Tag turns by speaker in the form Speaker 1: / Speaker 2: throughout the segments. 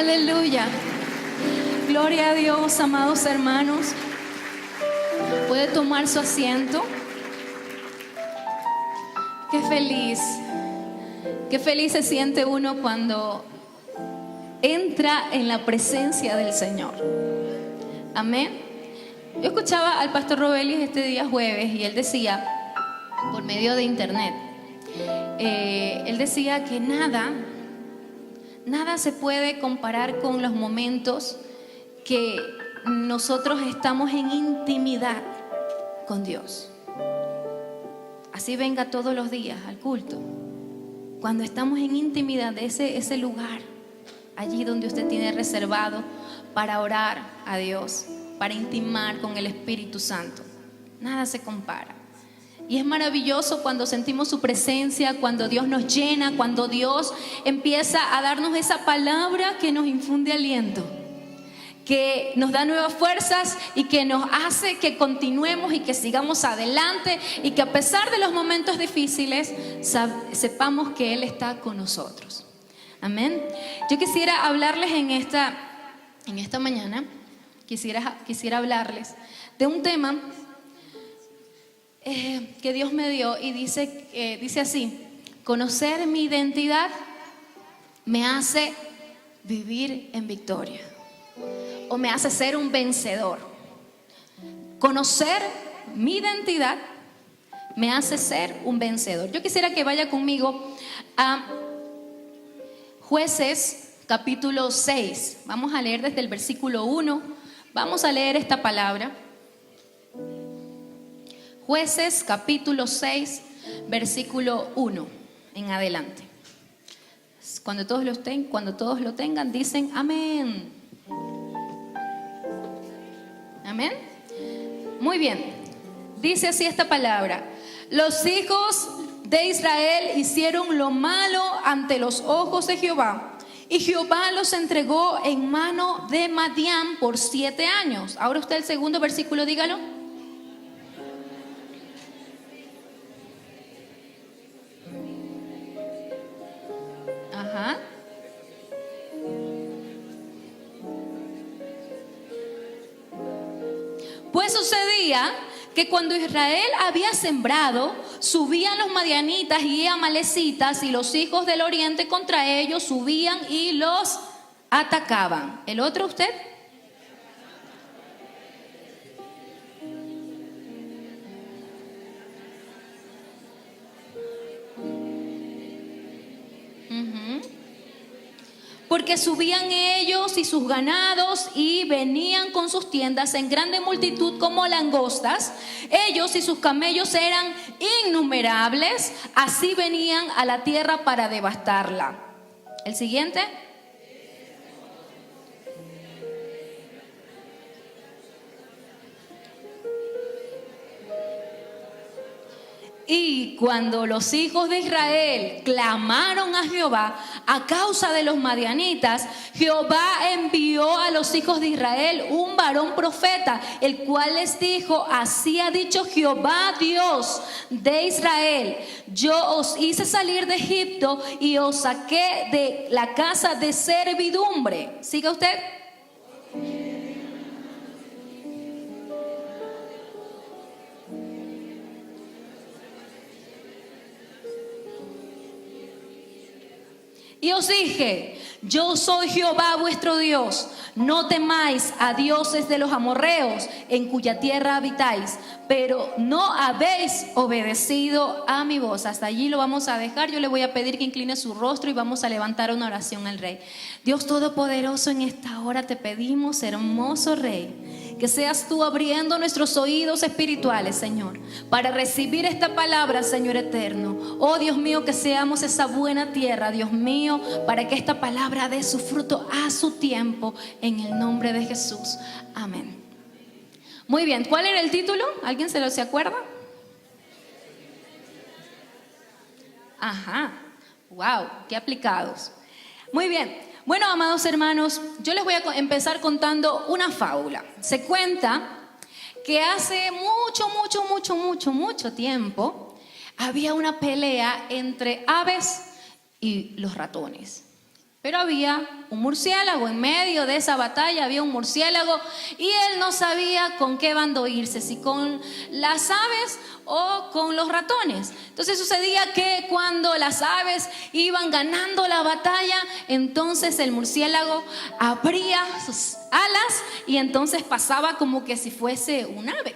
Speaker 1: Aleluya. Gloria a Dios, amados hermanos. Puede tomar su asiento. Qué feliz se siente uno cuando entra en la presencia del Señor. Amén. Yo escuchaba al pastor Robelis este día jueves y él decía, por medio de internet, él decía que nada se puede comparar con los momentos que nosotros estamos en intimidad con Dios. Así venga todos los días al culto. Cuando estamos en intimidad de ese lugar, allí donde usted tiene reservado para orar a Dios, para intimar con el Espíritu Santo, nada se compara. Y es maravilloso cuando sentimos su presencia, cuando Dios nos llena, cuando Dios empieza a darnos esa palabra que nos infunde aliento, que nos da nuevas fuerzas y que nos hace que continuemos y que sigamos adelante y que a pesar de los momentos difíciles sepamos que Él está con nosotros. Amén. Yo quisiera hablarles en esta mañana, quisiera hablarles de un tema que Dios me dio y dice así: conocer mi identidad me hace vivir en victoria, o me hace ser un vencedor. Conocer mi identidad me hace ser un vencedor. Yo quisiera que vaya conmigo a Jueces capítulo 6. Vamos a leer desde el versículo 1. Vamos a leer esta palabra. Jueces capítulo 6, versículo 1 en adelante. Cuando todos lo tengan, dicen amén. Amén. Muy bien. Dice así esta palabra: los hijos de Israel hicieron lo malo ante los ojos de Jehová, y Jehová los entregó en mano de Madián por 7 años. Ahora usted el segundo versículo, dígalo. Ajá. Pues sucedía que cuando Israel había sembrado, subían los madianitas y amalecitas, y los hijos del oriente contra ellos subían y los atacaban. ¿El otro usted? Porque subían ellos y sus ganados y venían con sus tiendas en grande multitud como langostas. Ellos y sus camellos eran innumerables, así venían a la tierra para devastarla. El siguiente. Y cuando los hijos de Israel clamaron a Jehová a causa de los madianitas, Jehová envió a los hijos de Israel un varón profeta, el cual les dijo: así ha dicho Jehová, Dios de Israel: yo os hice salir de Egipto y os saqué de la casa de servidumbre. ¿Siga usted? Y os dije: yo soy Jehová vuestro Dios, no temáis a dioses de los amorreos en cuya tierra habitáis, pero no habéis obedecido a mi voz. Hasta allí lo vamos a dejar. Yo le voy a pedir que incline su rostro y vamos a levantar una oración al Rey. Dios Todopoderoso, en esta hora te pedimos, hermoso Rey, que seas tú abriendo nuestros oídos espirituales, Señor, para recibir esta palabra, Señor eterno. Oh Dios mío, que seamos esa buena tierra, Dios mío, para que esta palabra dé su fruto a su tiempo, en el nombre de Jesús. Amén. Muy bien, ¿cuál era el título? ¿Alguien se acuerda? Ajá, wow, qué aplicados. Muy bien. Bueno, amados hermanos, yo les voy a empezar contando una fábula. Se cuenta que hace mucho tiempo había una pelea entre aves y los ratones. Pero había un murciélago en medio de esa batalla, había un murciélago y él no sabía con qué bando irse, si con las aves o con los ratones. Entonces sucedía que cuando las aves iban ganando la batalla, entonces el murciélago abría sus alas y entonces pasaba como que si fuese un ave.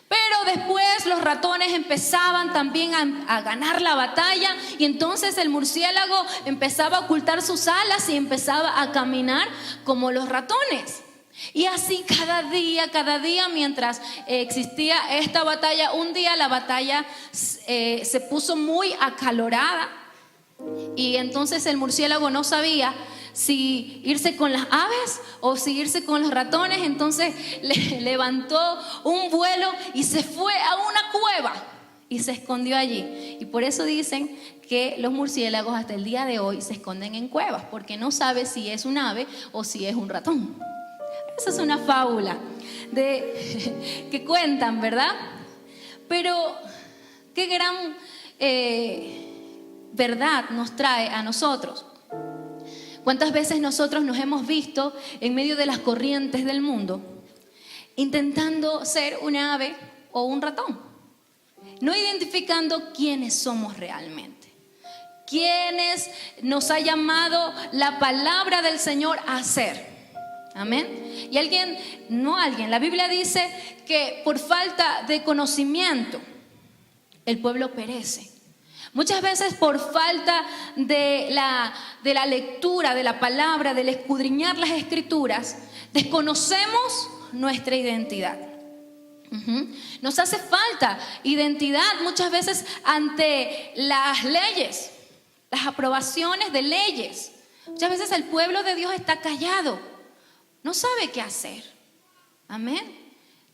Speaker 1: Pero después los ratones empezaban también a ganar la batalla y entonces el murciélago empezaba a ocultar sus alas y empezaba a caminar como los ratones. Y así cada día mientras existía esta batalla, un día la batalla se puso muy acalorada y entonces el murciélago no sabía si irse con las aves o si irse con los ratones. Entonces levantó un vuelo y se fue a una cueva y se escondió allí. Y por eso dicen que los murciélagos hasta el día de hoy se esconden en cuevas, porque no sabe si es un ave o si es un ratón. Esa es una fábula que cuentan, ¿verdad? Pero qué gran verdad nos trae a nosotros. ¿Cuántas veces nosotros nos hemos visto en medio de las corrientes del mundo intentando ser un ave o un ratón? No identificando quiénes somos realmente, quiénes nos ha llamado la palabra del Señor a ser. Amén. Y la Biblia dice que por falta de conocimiento el pueblo perece. Muchas veces por falta de la lectura de la palabra, del escudriñar las escrituras, desconocemos nuestra identidad. Nos hace falta identidad muchas veces ante las leyes, las aprobaciones de leyes. Muchas veces el pueblo de Dios está callado, no sabe qué hacer. Amén.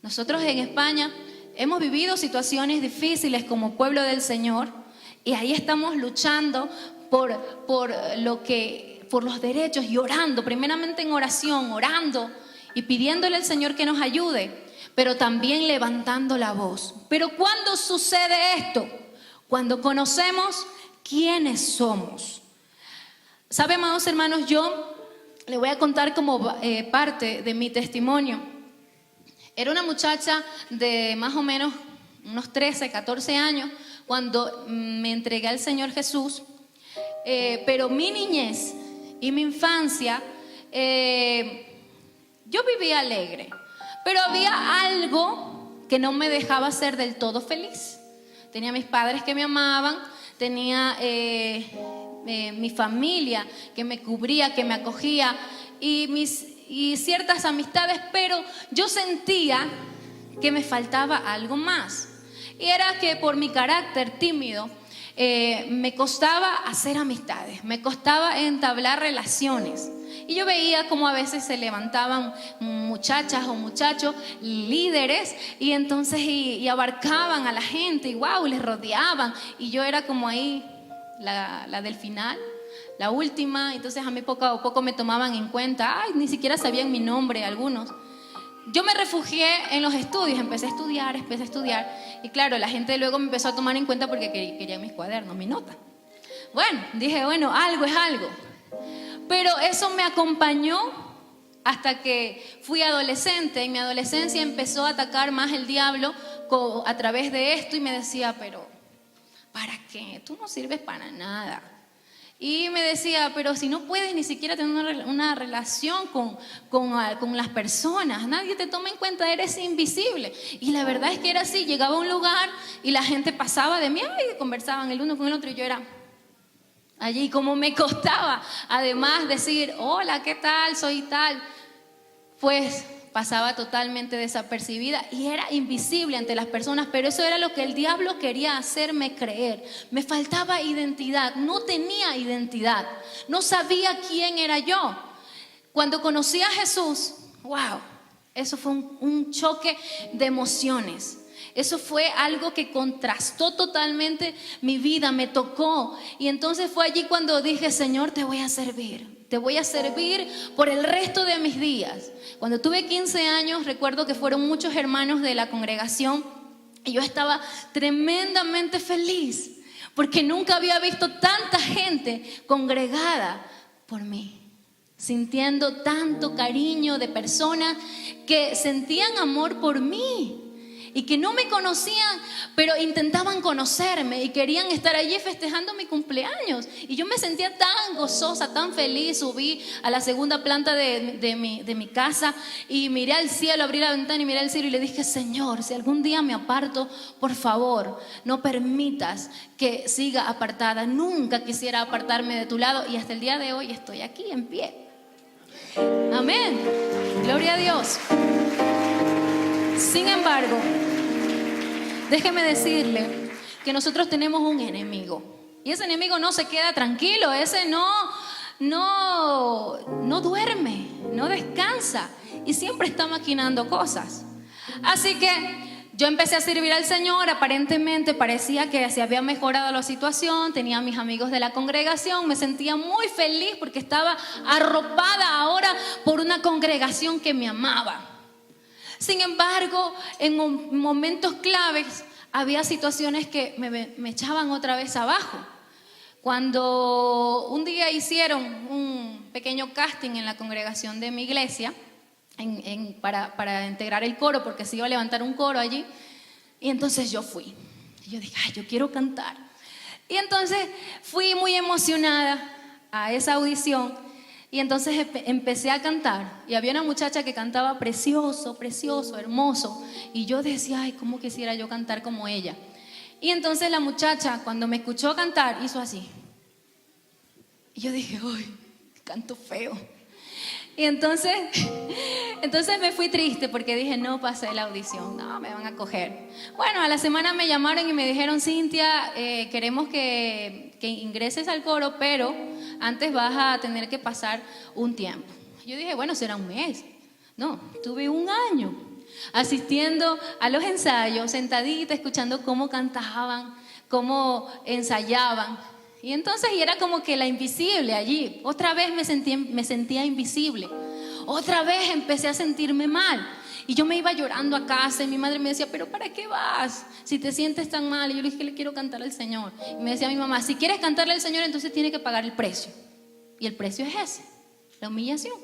Speaker 1: Nosotros en España hemos vivido situaciones difíciles como pueblo del Señor. Y ahí estamos luchando por los derechos y orando, primeramente en oración, orando y pidiéndole al Señor que nos ayude, pero también levantando la voz. Pero ¿cuándo sucede esto? Cuando conocemos quiénes somos. ¿Sabe, amados hermanos? Yo le voy a contar como parte de mi testimonio. Era una muchacha de más o menos unos 13, 14 años, cuando me entregué al Señor Jesús, pero mi niñez y mi infancia, yo vivía alegre, pero había algo que no me dejaba ser del todo feliz. Tenía mis padres que me amaban, tenía mi familia que me cubría, que me acogía y ciertas amistades, pero yo sentía que me faltaba algo más. Y era que por mi carácter tímido me costaba hacer amistades, me costaba entablar relaciones. Y yo veía como a veces se levantaban muchachas o muchachos líderes y entonces y abarcaban a la gente y wow, les rodeaban. Y yo era como ahí la del final, la última. Entonces a mí poco a poco me tomaban en cuenta. Ni siquiera sabían mi nombre algunos. Yo me refugié en los estudios, empecé a estudiar y claro, la gente luego me empezó a tomar en cuenta porque querían mis cuadernos, mi nota. Bueno, dije, algo es algo. Pero eso me acompañó hasta que fui adolescente. En mi adolescencia empezó a atacar más el diablo a través de esto y me decía, pero ¿para qué? Tú no sirves para nada. Y me decía, pero si no puedes ni siquiera tener una relación con las personas, nadie te toma en cuenta, eres invisible. Y la verdad es que era así, llegaba a un lugar y la gente pasaba de mí y conversaban el uno con el otro y yo era allí, como me costaba además decir, hola, ¿qué tal? Soy tal. Pues pasaba totalmente desapercibida y era invisible ante las personas, pero eso era lo que el diablo quería hacerme creer. Me faltaba identidad, no tenía identidad, no sabía quién era yo. Cuando conocí a Jesús, wow, eso fue un choque de emociones. Eso fue algo que contrastó totalmente mi vida, me tocó. Y entonces fue allí cuando dije, Señor, te voy a servir por el resto de mis días. Cuando tuve 15 años, recuerdo que fueron muchos hermanos de la congregación y yo estaba tremendamente feliz porque nunca había visto tanta gente congregada por mí, sintiendo tanto cariño de personas que sentían amor por mí y que no me conocían, pero intentaban conocerme y querían estar allí festejando mi cumpleaños. Y yo me sentía tan gozosa, tan feliz. Subí a la segunda planta de mi casa y miré al cielo, abrí la ventana y miré al cielo y le dije: Señor, si algún día me aparto, por favor, no permitas que siga apartada. Nunca quisiera apartarme de tu lado, y hasta el día de hoy estoy aquí en pie. Amén. Gloria a Dios. Sin embargo, déjeme decirle que nosotros tenemos un enemigo. Y ese enemigo no se queda tranquilo. Ese no duerme, no descansa. Y siempre está maquinando cosas. Así que yo empecé a servir al Señor. Aparentemente parecía que se había mejorado la situación. Tenía a mis amigos de la congregación. Me sentía muy feliz porque estaba arropada ahora por una congregación que me amaba. Sin embargo, en momentos claves había situaciones que me echaban otra vez abajo. Cuando un día hicieron un pequeño casting en la congregación de mi iglesia para integrar el coro, porque se iba a levantar un coro allí, y entonces yo fui. Y yo dije: ay, yo quiero cantar. Y entonces fui muy emocionada a esa audición. Y entonces empecé a cantar, y había una muchacha que cantaba precioso, precioso, hermoso. Y yo decía: ay, cómo quisiera yo cantar como ella. Y entonces la muchacha, cuando me escuchó cantar, hizo así. Y yo dije: ay, canto feo. Y entonces me fui triste porque dije: no pasé la audición, no me van a coger. Bueno, a la semana me llamaron y me dijeron: Cintia, queremos que ingreses al coro, pero antes vas a tener que pasar un tiempo. Yo dije: bueno, será un mes. No, tuve un año asistiendo a los ensayos, sentadita, escuchando cómo cantaban, cómo ensayaban. Y entonces era como que la invisible allí. Otra vez me sentía invisible. Otra vez empecé a sentirme mal. Y yo me iba llorando a casa y mi madre me decía: ¿pero para qué vas? Si te sientes tan mal. Y yo le dije: le quiero cantar al Señor. Y me decía mi mamá: si quieres cantarle al Señor, entonces tienes que pagar el precio. Y el precio es ese, la humillación.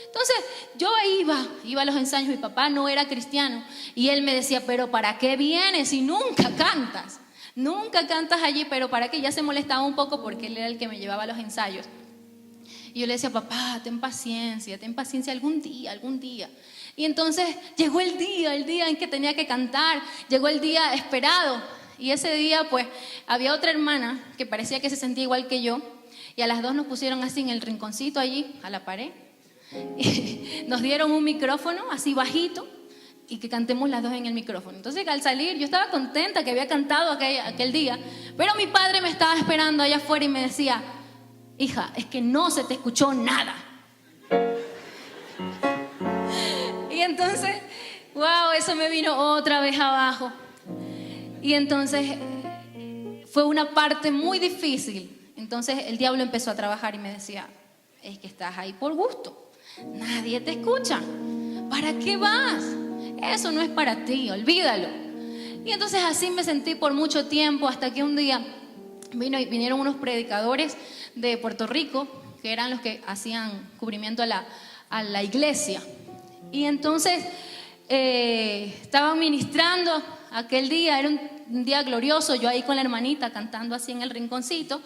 Speaker 1: Entonces yo iba a los ensayos. Mi papá no era cristiano y él me decía: ¿pero para qué vienes si nunca cantas? Nunca cantas allí, pero para qué. Ya se molestaba un poco porque él era el que me llevaba a los ensayos. Y yo le decía: papá, ten paciencia algún día. Y entonces llegó el día en que tenía que cantar, llegó el día esperado. Y ese día pues había otra hermana que parecía que se sentía igual que yo. Y a las dos nos pusieron así en el rinconcito allí, a la pared. Y nos dieron un micrófono así bajito y que cantemos las dos en el micrófono. Entonces al salir yo estaba contenta que había cantado aquel día. Pero mi padre me estaba esperando allá afuera y me decía: hija, es que no se te escuchó nada. Y entonces, wow, eso me vino otra vez abajo. Y entonces fue una parte muy difícil. Entonces el diablo empezó a trabajar y me decía: es que estás ahí por gusto, nadie te escucha, ¿para qué vas? Eso no es para ti, olvídalo. Y entonces así me sentí por mucho tiempo, hasta que un día vinieron unos predicadores de Puerto Rico, que eran los que hacían cubrimiento a la iglesia. Y entonces estaban ministrando aquel día, era un día glorioso, yo ahí con la hermanita cantando así en el rinconcito.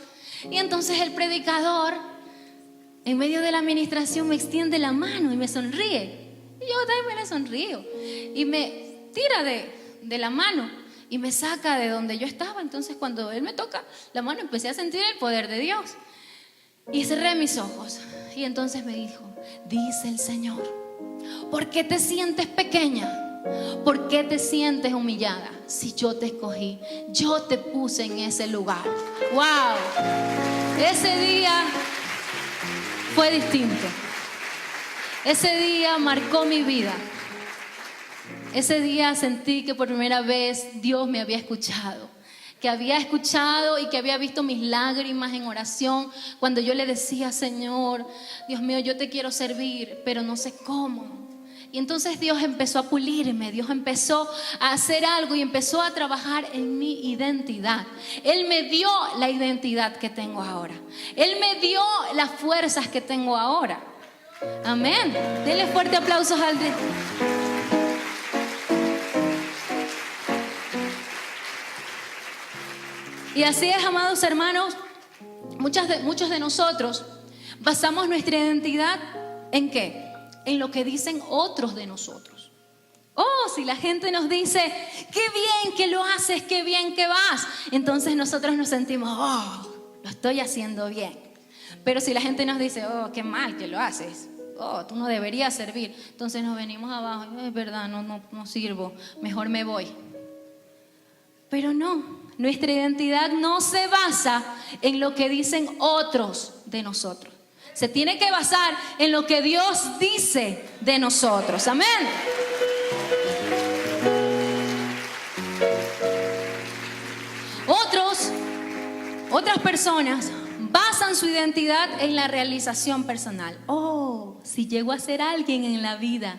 Speaker 1: Y entonces el predicador, en medio de la administración, me extiende la mano y me sonríe. Y yo también le sonrío. Y me tira de la mano y me saca de donde yo estaba. Entonces cuando él me toca la mano, empecé a sentir el poder de Dios. Y cerré mis ojos. Y entonces me dijo: dice el Señor, ¿por qué te sientes pequeña? ¿Por qué te sientes humillada? Si yo te escogí, yo te puse en ese lugar. ¡Wow! Ese día fue distinto. Ese día marcó mi vida. Ese día sentí que por primera vez Dios me había escuchado. Que había escuchado y que había visto mis lágrimas en oración cuando yo le decía: Señor, Dios mío, yo te quiero servir, pero no sé cómo. Y entonces Dios empezó a pulirme, Dios empezó a hacer algo y empezó a trabajar en mi identidad. Él me dio la identidad que tengo ahora. Él me dio las fuerzas que tengo ahora. Amén. Denle fuerte aplausos al Dios. Y así es, amados hermanos, muchos de nosotros basamos nuestra identidad ¿en qué? En lo que dicen otros de nosotros. Oh, si la gente nos dice, qué bien que lo haces, qué bien que vas, entonces nosotros nos sentimos, oh, lo estoy haciendo bien. Pero si la gente nos dice, oh, qué mal que lo haces, oh, tú no deberías servir, entonces nos venimos abajo, es verdad, no sirvo, mejor me voy. Pero no, nuestra identidad no se basa en lo que dicen otros de nosotros. Se tiene que basar en lo que Dios dice de nosotros. Amén. Otras personas basan su identidad en la realización personal. Oh, si llego a ser alguien en la vida,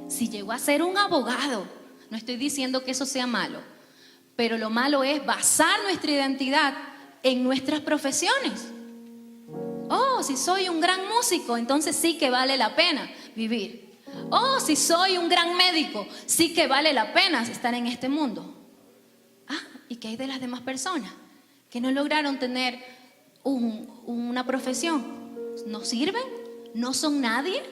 Speaker 1: si llego a ser un abogado, no estoy diciendo que eso sea malo, pero lo malo es basar nuestra identidad en nuestras profesiones. Oh, si soy un gran músico, entonces sí que vale la pena vivir. Oh, si soy un gran médico, sí que vale la pena estar en este mundo. Ah, ¿y qué hay de las demás personas que no lograron tener una profesión? ¿No sirven? ¿No son nadie?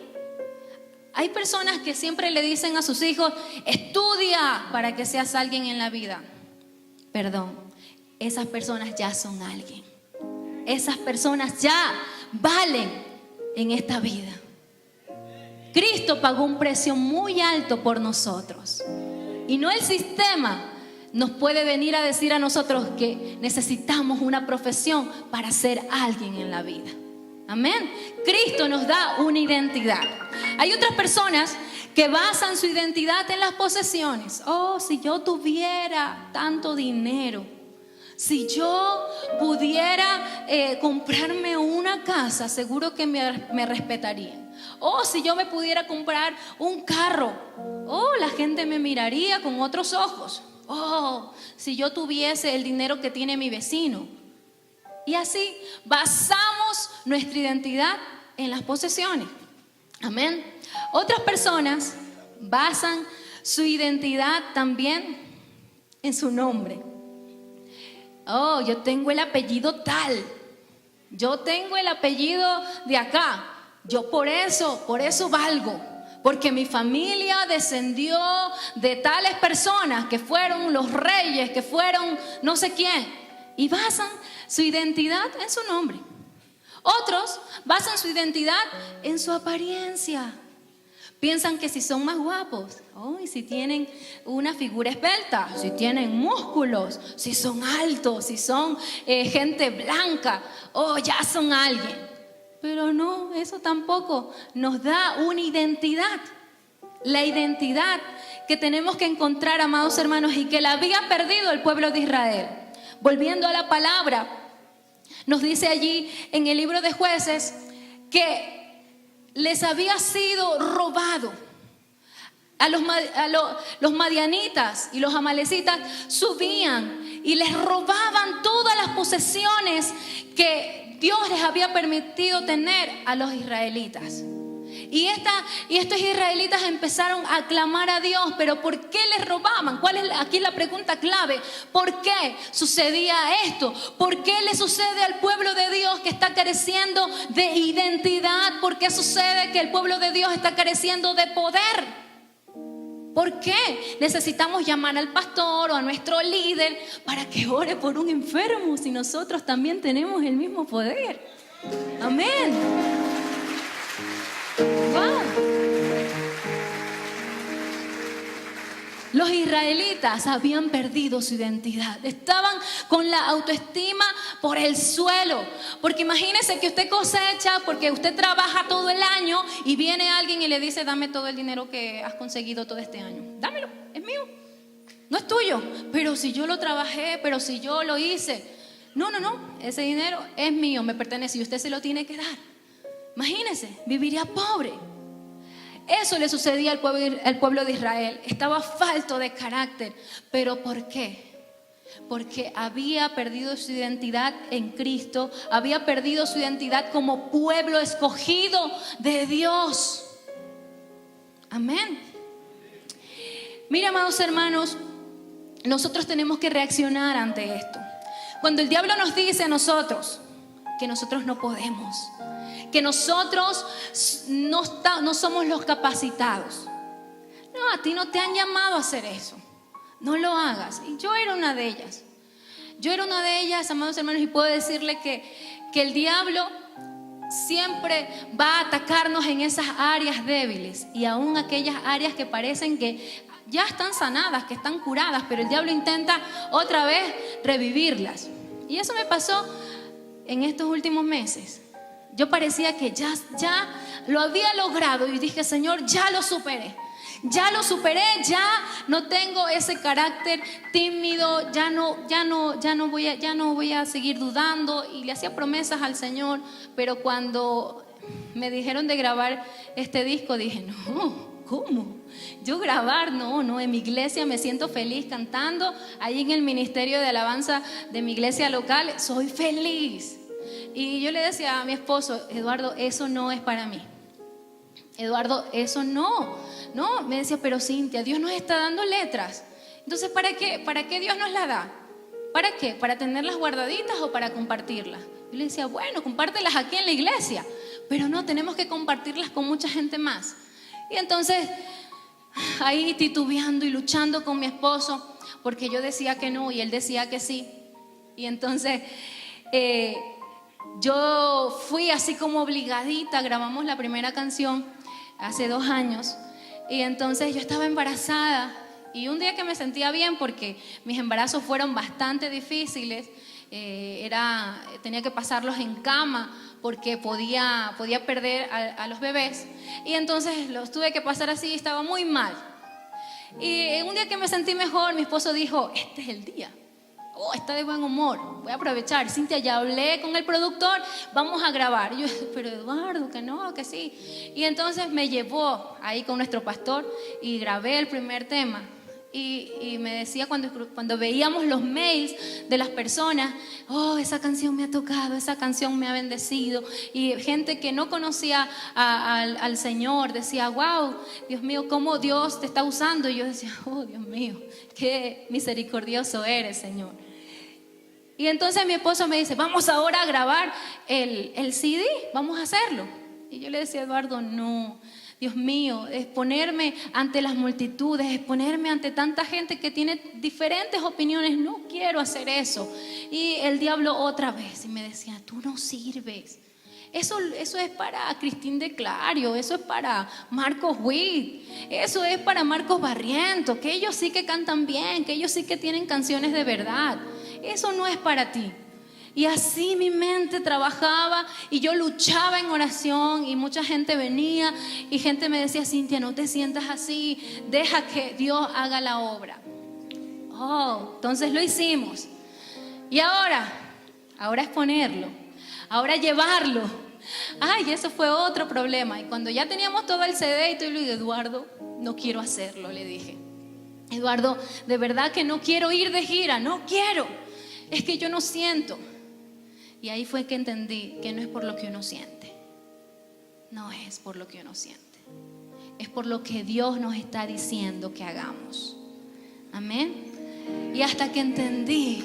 Speaker 1: Hay personas que siempre le dicen a sus hijos, estudia para que seas alguien en la vida. Perdón, esas personas ya son alguien. Esas personas ya valen en esta vida. Cristo pagó un precio muy alto por nosotros. Y no el sistema nos puede venir a decir a nosotros que necesitamos una profesión para ser alguien en la vida. Amén. Cristo nos da una identidad. Hay otras personas que basan su identidad en las posesiones. Oh, si yo tuviera tanto dinero, si yo pudiera comprarme una casa, seguro que me respetarían. Oh, si yo me pudiera comprar un carro, oh, la gente me miraría con otros ojos. Oh, si yo tuviese el dinero que tiene mi vecino. Y así basamos nuestra identidad en las posesiones. Amén. Otras personas basan su identidad también en su nombre. Oh, yo tengo el apellido tal. Yo tengo el apellido de acá. Yo por eso valgo. Porque mi familia descendió de tales personas que fueron los reyes, que fueron no sé quién. Y basan su identidad en su nombre. Otros basan su identidad en su apariencia. Piensan que si son más guapos, oh, y si tienen una figura esbelta, si tienen músculos, si son altos, si son gente blanca, oh, ya son alguien. Pero no, eso tampoco nos da una identidad. La identidad que tenemos que encontrar, amados hermanos, y que la había perdido el pueblo de Israel. Volviendo a la palabra, nos dice allí en el libro de Jueces que les había sido robado. A los madianitas y los amalecitas subían y les robaban todas las posesiones que Dios les había permitido tener a los israelitas. Y estos israelitas empezaron a clamar a Dios, pero ¿por qué les robaban? ¿Cuál es aquí la pregunta clave? ¿Por qué sucedía esto? ¿Por qué le sucede al pueblo de Dios que está careciendo de identidad? ¿Por qué sucede que el pueblo de Dios está careciendo de poder? ¿Por qué necesitamos llamar al pastor o a nuestro líder para que ore por un enfermo si nosotros también tenemos el mismo poder? Amén. Wow. Los israelitas habían perdido su identidad. Estaban con la autoestima por el suelo. Porque imagínese que usted cosecha, porque usted trabaja todo el año y viene alguien y le dice, dame todo el dinero que has conseguido todo este año. Dámelo, es mío. No es tuyo. Pero si yo lo trabajé, pero si yo lo hice. No, ese dinero es mío, me pertenece y usted se lo tiene que dar. Imagínese, viviría pobre. Eso le sucedía al pueblo de Israel. Estaba falto de carácter. ¿Pero por qué? Porque había perdido su identidad en Cristo, había perdido su identidad como pueblo escogido de Dios. Amén. Mira, amados hermanos, nosotros tenemos que reaccionar ante esto. Cuando el diablo nos dice a nosotros que nosotros no podemos, que nosotros no somos los capacitados. No, a ti no te han llamado a hacer eso. No lo hagas. Y yo era una de ellas. Amados hermanos, y puedo decirle que el diablo siempre va a atacarnos en esas áreas débiles, y aún aquellas áreas que parecen que ya están sanadas, que están curadas, pero el diablo intenta otra vez revivirlas. Y eso me pasó en estos últimos meses. Yo parecía que ya lo había logrado y dije, Señor, ya lo superé, ya no tengo ese carácter tímido, ya no voy a seguir dudando. Y le hacía promesas al Señor, pero cuando me dijeron de grabar este disco dije, no, ¿cómo? Yo grabar, no, en mi iglesia me siento feliz cantando, ahí en el ministerio de alabanza de mi iglesia local, soy feliz. Y yo le decía a mi esposo, Eduardo, eso no es para mí. Eduardo, eso no, me decía, pero Cintia, Dios nos está dando letras. Entonces, ¿para qué Dios nos la da? ¿Para qué? ¿Para tenerlas guardaditas o para compartirlas? Yo le decía, bueno, compártelas aquí en la iglesia, pero no, tenemos que compartirlas con mucha gente más. Y entonces, ahí titubeando y luchando con mi esposo, porque yo decía que no y él decía que sí. Y entonces, yo fui así como obligadita. Grabamos la primera canción hace 2 años, y entonces yo estaba embarazada, y un día que me sentía bien porque mis embarazos fueron bastante difíciles, tenía que pasarlos en cama porque podía perder a los bebés, y entonces los tuve que pasar así, estaba muy mal. Y un día que me sentí mejor, mi esposo dijo, este es el día. Está de buen humor, voy a aprovechar. Cintia, ya hablé con el productor, vamos a grabar. Y yo, pero Eduardo, que no, que sí. Y entonces me llevó ahí con nuestro pastor y grabé el primer tema. Y me decía cuando veíamos los mails de las personas, esa canción me ha tocado, esa canción me ha bendecido. Y gente que no conocía al Señor decía, wow, Dios mío, cómo Dios te está usando. Y yo decía, Dios mío, qué misericordioso eres, Señor. Y entonces mi esposo me dice, vamos ahora a grabar el CD, vamos a hacerlo. Y yo le decía, Eduardo, no, Dios mío, exponerme ante las multitudes, exponerme ante tanta gente que tiene diferentes opiniones, no quiero hacer eso. Y el diablo otra vez y me decía, tú no sirves. Eso es para Cristín de Clario, eso es para Marcos Witt, eso es para Marcos Barriento, que ellos sí que cantan bien, que ellos sí que tienen canciones de verdad. Eso no es para ti. Y así mi mente trabajaba y yo luchaba en oración, y mucha gente venía y gente me decía, Cintia, no te sientas así, deja que Dios haga la obra. Entonces lo hicimos. Y ahora es ponerlo, ahora llevarlo. Eso fue otro problema. Y cuando ya teníamos todo el CD y todo, le dije, Eduardo, no quiero hacerlo, le dije. Eduardo, de verdad que no quiero ir de gira, no quiero. Es que yo no siento. Y ahí fue que entendí que no es por lo que uno siente. No es por lo que uno siente. Es por lo que Dios nos está diciendo que hagamos. Amén. Y hasta que entendí.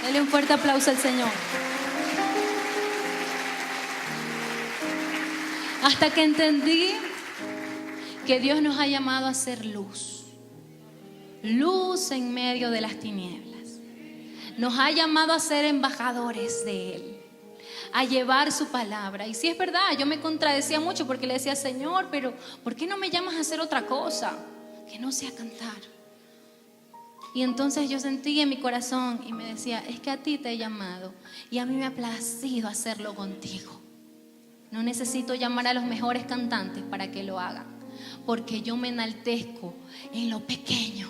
Speaker 1: Dale un fuerte aplauso al Señor. Hasta que entendí que Dios nos ha llamado a ser luz. Luz en medio de las tinieblas. Nos ha llamado a ser embajadores de Él, a llevar su palabra. Y sí, es verdad, yo me contradecía mucho porque le decía, Señor, pero ¿por qué no me llamas a hacer otra cosa que no sea cantar? Y entonces yo sentí en mi corazón y me decía, es que a ti te he llamado y a mí me ha placido hacerlo contigo. No necesito llamar a los mejores cantantes para que lo hagan, porque yo me enaltezco en lo pequeño,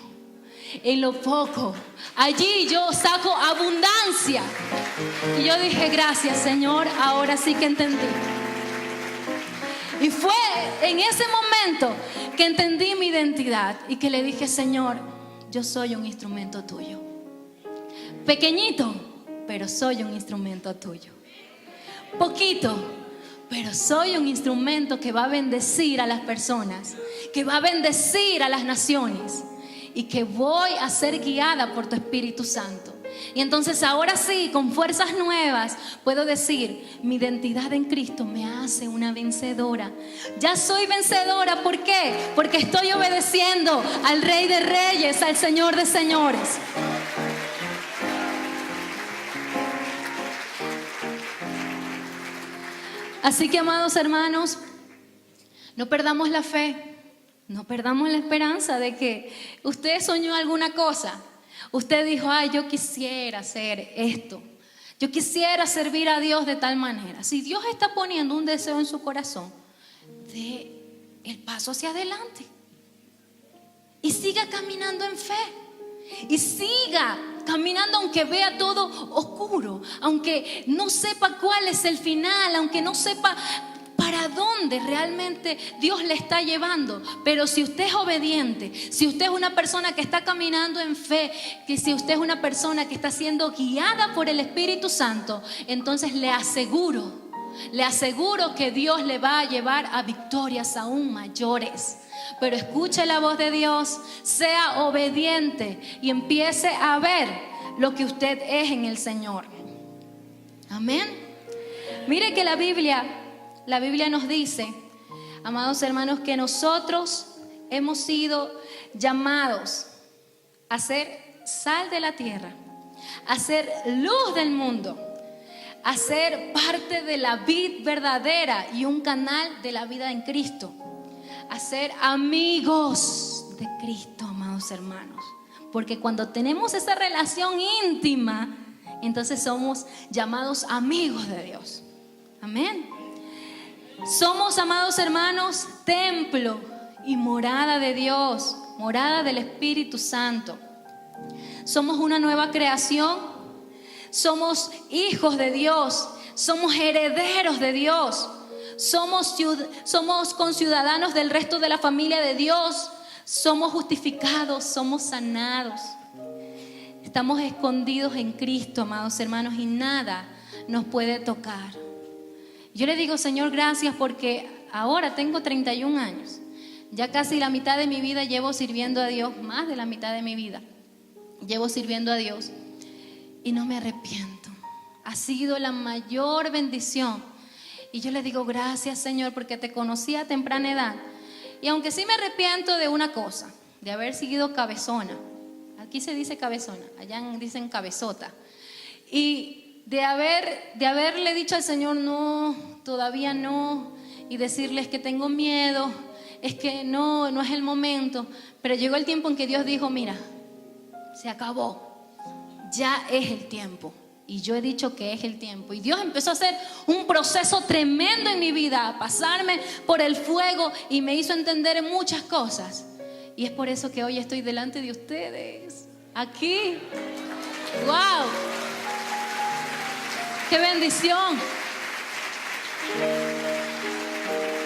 Speaker 1: en lo poco. Allí yo saco abundancia. Y yo dije, gracias, Señor, ahora sí que entendí. Y fue en ese momento que entendí mi identidad y que le dije: Señor, yo soy un instrumento tuyo. Pequeñito, pero soy un instrumento tuyo. Poquito, pero soy un instrumento que va a bendecir a las personas, que va a bendecir a las naciones, y que voy a ser guiada por tu Espíritu Santo. Y entonces ahora sí, con fuerzas nuevas, puedo decir: mi identidad en Cristo me hace una vencedora. Ya soy vencedora. ¿Por qué? Porque estoy obedeciendo al Rey de Reyes, al Señor de Señores. Así que, amados hermanos, no perdamos la fe, no perdamos la esperanza de que usted soñó alguna cosa. Usted dijo: ay, yo quisiera hacer esto, yo quisiera servir a Dios de tal manera. Si Dios está poniendo un deseo en su corazón, dé el paso hacia adelante y siga caminando en fe. Y siga caminando aunque vea todo oscuro, aunque no sepa cuál es el final, aunque no sepa para dónde realmente Dios le está llevando. Pero si usted es obediente, si usted es una persona que está caminando en fe, que si usted es una persona que está siendo guiada por el Espíritu Santo, entonces le aseguro que Dios le va a llevar a victorias aún mayores. Pero escuche la voz de Dios, sea obediente y empiece a ver lo que usted es en el Señor. Amén. Mire que la Biblia nos dice, amados hermanos, que nosotros hemos sido llamados a ser sal de la tierra, a ser luz del mundo, a ser parte de la vid verdadera y un canal de la vida en Cristo, a ser amigos de Cristo, amados hermanos. Porque cuando tenemos esa relación íntima, entonces somos llamados amigos de Dios. Amén. Somos, amados hermanos, templo y morada de Dios, morada del Espíritu Santo. Somos una nueva creación, somos hijos de Dios, somos herederos de Dios, somos conciudadanos del resto de la familia de Dios, somos justificados, somos sanados. Estamos escondidos en Cristo, amados hermanos, y nada nos puede tocar. Yo le digo: Señor, gracias, porque ahora tengo 31 años. Ya casi la mitad de mi vida llevo sirviendo a Dios, más de la mitad de mi vida llevo sirviendo a Dios, y no me arrepiento. Ha sido la mayor bendición. Y yo le digo: gracias, Señor, porque te conocí a temprana edad. Y aunque sí me arrepiento de una cosa, de haber seguido cabezona. Aquí se dice cabezona, allá dicen cabezota. Y de haberle dicho al Señor: no, todavía no. Y decirles que tengo miedo, es que no es el momento. Pero llegó el tiempo en que Dios dijo: mira, se acabó, ya es el tiempo. Y yo he dicho que es el tiempo. Y Dios empezó a hacer un proceso tremendo en mi vida, a pasarme por el fuego, y me hizo entender muchas cosas. Y es por eso que hoy estoy delante de ustedes, aquí. ¡Wow! ¡Qué bendición!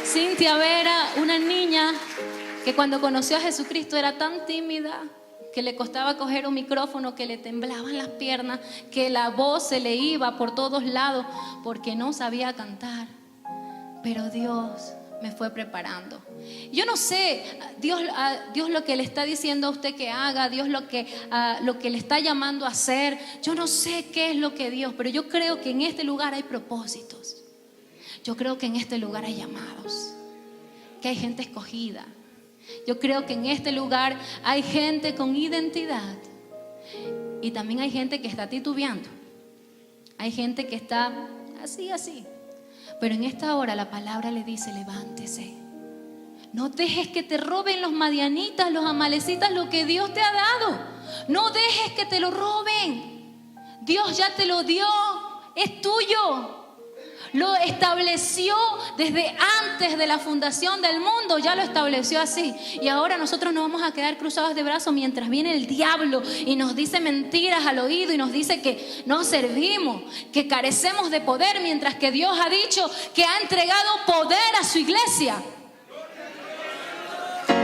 Speaker 1: Cintia Vera, una niña que cuando conoció a Jesucristo era tan tímida que le costaba coger un micrófono, que le temblaban las piernas, que la voz se le iba por todos lados porque no sabía cantar. Pero Dios me fue preparando. Yo no sé, Dios lo que le está diciendo a usted que haga, Dios lo que le está llamando a hacer. Yo no sé qué es lo que Dios, pero yo creo que en este lugar hay propósitos. Yo creo que en este lugar hay llamados, que hay gente escogida. Yo creo que en este lugar hay gente con identidad, y también hay gente que está titubeando. Hay gente que está así. Pero en esta hora la palabra le dice: levántese. No dejes que te roben los madianitas, los amalecitas, lo que Dios te ha dado. No dejes que te lo roben. Dios ya te lo dio, es tuyo. lo estableció desde antes de la fundación del mundo, ya lo estableció así. Y ahora nosotros nos vamos a quedar cruzados de brazos mientras viene el diablo y nos dice mentiras al oído y nos dice que no servimos, que carecemos de poder, mientras que Dios ha dicho que ha entregado poder a su iglesia.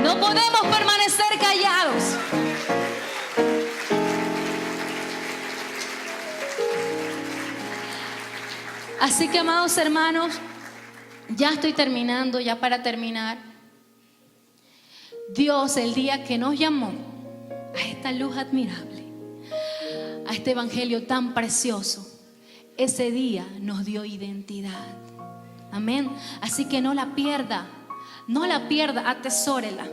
Speaker 1: No podemos permanecer callados. Así que, amados hermanos, ya estoy terminando, ya para terminar. Dios, el día que nos llamó a esta luz admirable, a este evangelio tan precioso, ese día nos dio identidad. Amén. Así que no la pierda, atesórela.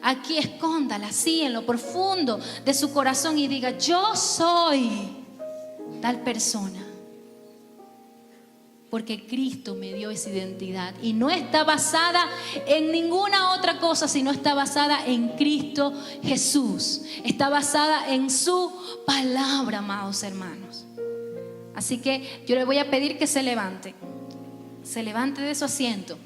Speaker 1: Aquí escóndala, así en lo profundo de su corazón, y diga: yo soy tal persona. Porque Cristo me dio esa identidad y no está basada en ninguna otra cosa, sino está basada en Cristo Jesús. Está basada en su palabra, amados hermanos. Así que yo le voy a pedir que se levante de su asiento.